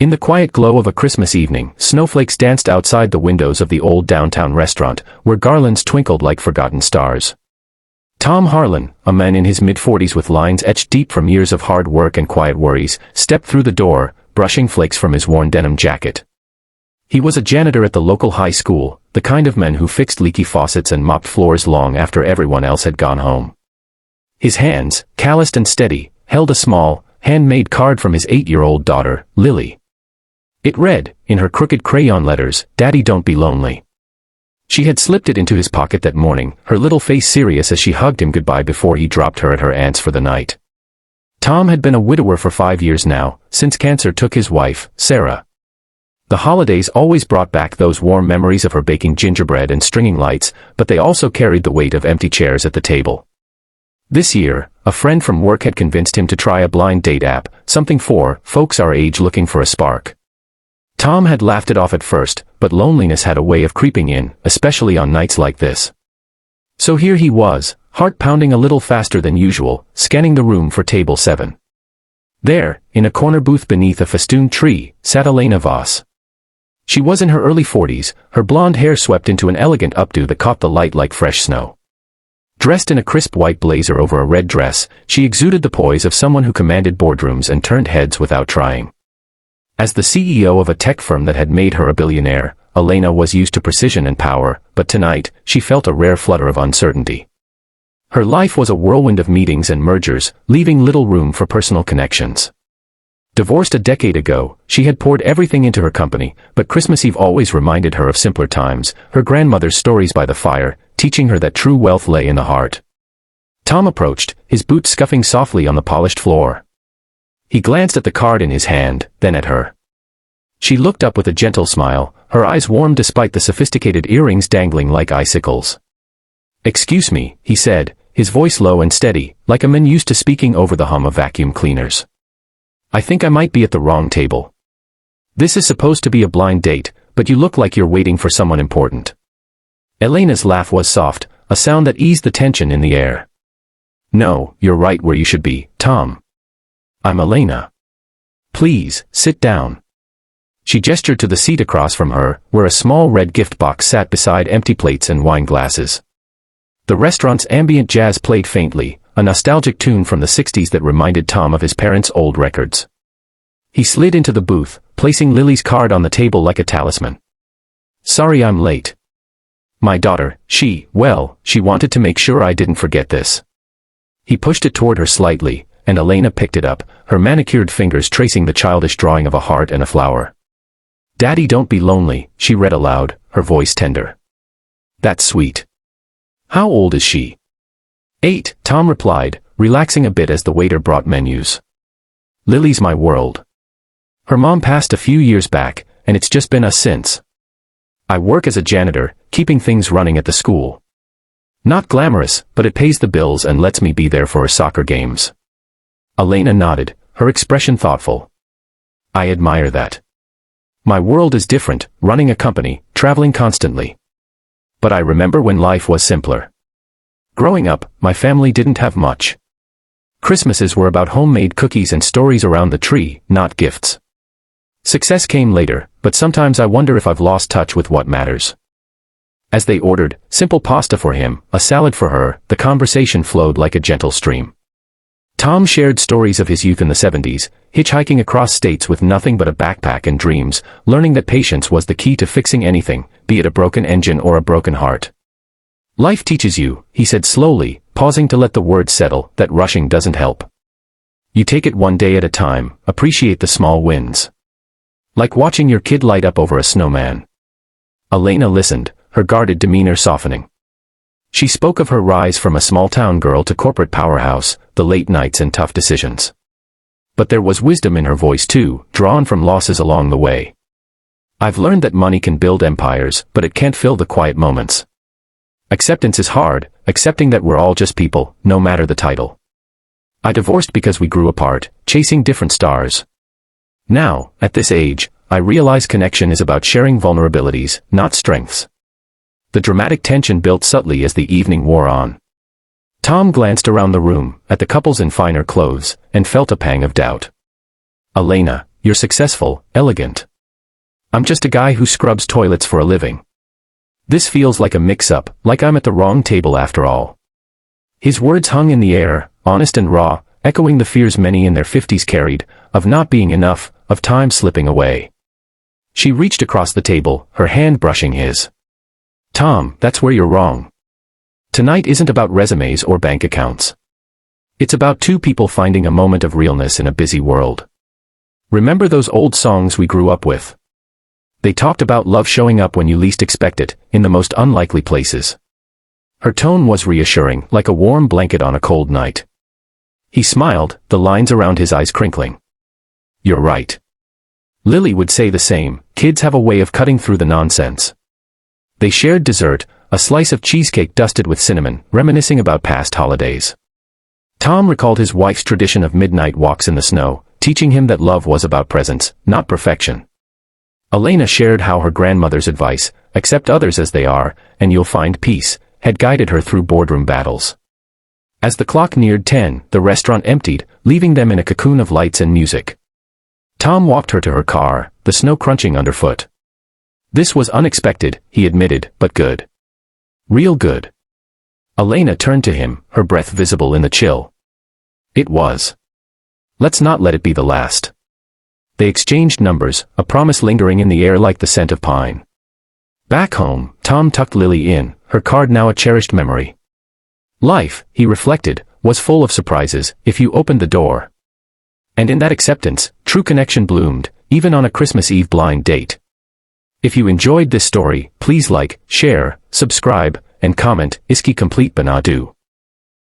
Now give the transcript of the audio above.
In the quiet glow of a Christmas evening, snowflakes danced outside the windows of the old downtown restaurant, where garlands twinkled like forgotten stars. Tom Harlan, a man in his mid-40s with lines etched deep from years of hard work and quiet worries, stepped through the door, brushing flakes from his worn denim jacket. He was a janitor at the local high school, the kind of man who fixed leaky faucets and mopped floors long after everyone else had gone home. His hands, calloused and steady, held a small, handmade card from his 8-year-old daughter, Lily. It read, in her crooked crayon letters, "Daddy, don't be lonely." She had slipped it into his pocket that morning, her little face serious as she hugged him goodbye before he dropped her at her aunt's for the night. Tom had been a widower for 5 years now, since cancer took his wife, Sarah. The holidays always brought back those warm memories of her baking gingerbread and stringing lights, but they also carried the weight of empty chairs at the table. This year, a friend from work had convinced him to try a blind date app, something for folks our age looking for a spark. Tom had laughed it off at first, but loneliness had a way of creeping in, especially on nights like this. So here he was, heart pounding a little faster than usual, scanning the room for table 7. There, in a corner booth beneath a festooned tree, sat Elena Voss. She was in her early 40s, her blonde hair swept into an elegant updo that caught the light like fresh snow. Dressed in a crisp white blazer over a red dress, she exuded the poise of someone who commanded boardrooms and turned heads without trying. As the CEO of a tech firm that had made her a billionaire, Elena was used to precision and power, but tonight, she felt a rare flutter of uncertainty. Her life was a whirlwind of meetings and mergers, leaving little room for personal connections. Divorced a decade ago, she had poured everything into her company, but Christmas Eve always reminded her of simpler times, her grandmother's stories by the fire, teaching her that true wealth lay in the heart. Tom approached, his boots scuffing softly on the polished floor. He glanced at the card in his hand, then at her. She looked up with a gentle smile, her eyes warm despite the sophisticated earrings dangling like icicles. "Excuse me," he said, his voice low and steady, like a man used to speaking over the hum of vacuum cleaners. "I think I might be at the wrong table. This is supposed to be a blind date, but you look like you're waiting for someone important." Elena's laugh was soft, a sound that eased the tension in the air. "No, you're right where you should be, Tom. I'm Elena. Please, sit down." She gestured to the seat across from her, where a small red gift box sat beside empty plates and wine glasses. The restaurant's ambient jazz played faintly, a nostalgic tune from the 60s that reminded Tom of his parents' old records. He slid into the booth, placing Lily's card on the table like a talisman. "Sorry I'm late. My daughter, she wanted to make sure I didn't forget this." He pushed it toward her slightly, and Elena picked it up, her manicured fingers tracing the childish drawing of a heart and a flower. "Daddy, don't be lonely," she read aloud, her voice tender. "That's sweet. How old is she?" 8, Tom replied, relaxing a bit as the waiter brought menus. "Lily's my world. Her mom passed a few years back, and it's just been us since. I work as a janitor, keeping things running at the school. Not glamorous, but it pays the bills and lets me be there for her soccer games." Elena nodded, her expression thoughtful. "I admire that. My world is different, running a company, traveling constantly. But I remember when life was simpler. Growing up, my family didn't have much. Christmases were about homemade cookies and stories around the tree, not gifts. Success came later, but sometimes I wonder if I've lost touch with what matters." As they ordered simple pasta for him, a salad for her, the conversation flowed like a gentle stream. Tom shared stories of his youth in the 70s, hitchhiking across states with nothing but a backpack and dreams, learning that patience was the key to fixing anything, be it a broken engine or a broken heart. "Life teaches you," he said slowly, pausing to let the words settle, "that rushing doesn't help. You take it one day at a time, appreciate the small wins. Like watching your kid light up over a snowman." Elena listened, her guarded demeanor softening. She spoke of her rise from a small-town girl to corporate powerhouse, the late nights and tough decisions. But there was wisdom in her voice too, drawn from losses along the way. "I've learned that money can build empires, but it can't fill the quiet moments. Acceptance is hard, accepting that we're all just people, no matter the title. I divorced because we grew apart, chasing different stars. Now, at this age, I realize connection is about sharing vulnerabilities, not strengths." The dramatic tension built subtly as the evening wore on. Tom glanced around the room, at the couples in finer clothes, and felt a pang of doubt. "Elena, you're successful, elegant. I'm just a guy who scrubs toilets for a living. This feels like a mix-up, like I'm at the wrong table after all." His words hung in the air, honest and raw, echoing the fears many in their 50s carried, of not being enough, of time slipping away. She reached across the table, her hand brushing his. "Tom, that's where you're wrong. Tonight isn't about resumes or bank accounts. It's about two people finding a moment of realness in a busy world. Remember those old songs we grew up with? They talked about love showing up when you least expect it, in the most unlikely places." Her tone was reassuring, like a warm blanket on a cold night. He smiled, the lines around his eyes crinkling. "You're right. Lily would say the same, kids have a way of cutting through the nonsense." They shared dessert, a slice of cheesecake dusted with cinnamon, reminiscing about past holidays. Tom recalled his wife's tradition of midnight walks in the snow, teaching him that love was about presence, not perfection. Elena shared how her grandmother's advice, accept others as they are, and you'll find peace, had guided her through boardroom battles. As the clock neared 10, the restaurant emptied, leaving them in a cocoon of lights and music. Tom walked her to her car, the snow crunching underfoot. "This was unexpected," he admitted, "but good. Real good." Elena turned to him, her breath visible in the chill. "It was. Let's not let it be the last." They exchanged numbers, a promise lingering in the air like the scent of pine. Back home, Tom tucked Lily in, her card now a cherished memory. Life, he reflected, was full of surprises, if you opened the door. And in that acceptance, true connection bloomed, even on a Christmas Eve blind date. If you enjoyed this story, please like, share, subscribe, and comment. Iski complete banadu.